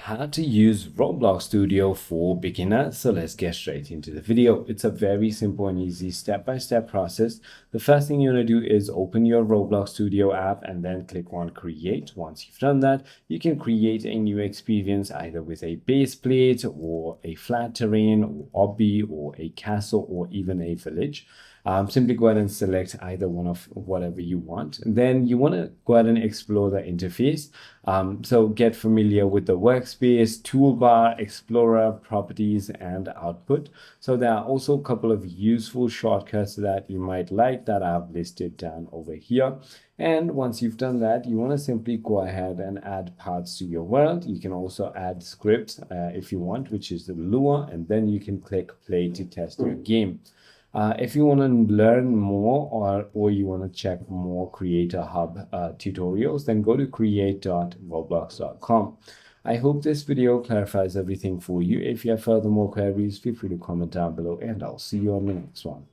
how to use Roblox Studio for beginners. So let's get straight into the video. It's a very simple and easy step-by-step process. The first thing you want to do is open your Roblox Studio app and then click on Create. Once you've done that, you can create a new experience either with a base plate or a flat terrain or obby or a castle or even a village. Simply go ahead and select either one of whatever you want. And then you want to go ahead and explore the interface. So get familiar with the Workspace, Toolbar, Explorer, Properties, and Output. So there are also a couple of useful shortcuts that you might like that I've listed down over here. And once you've done that, you want to simply go ahead and add parts to your world. You can also add scripts if you want, which is the lure, and then you can click play to test your game. If you want to learn more or you want to check more Creator Hub tutorials, then go to create.roblox.com. I hope this video clarifies everything for you. If you have further more queries, feel free to comment down below and I'll see you on the next one.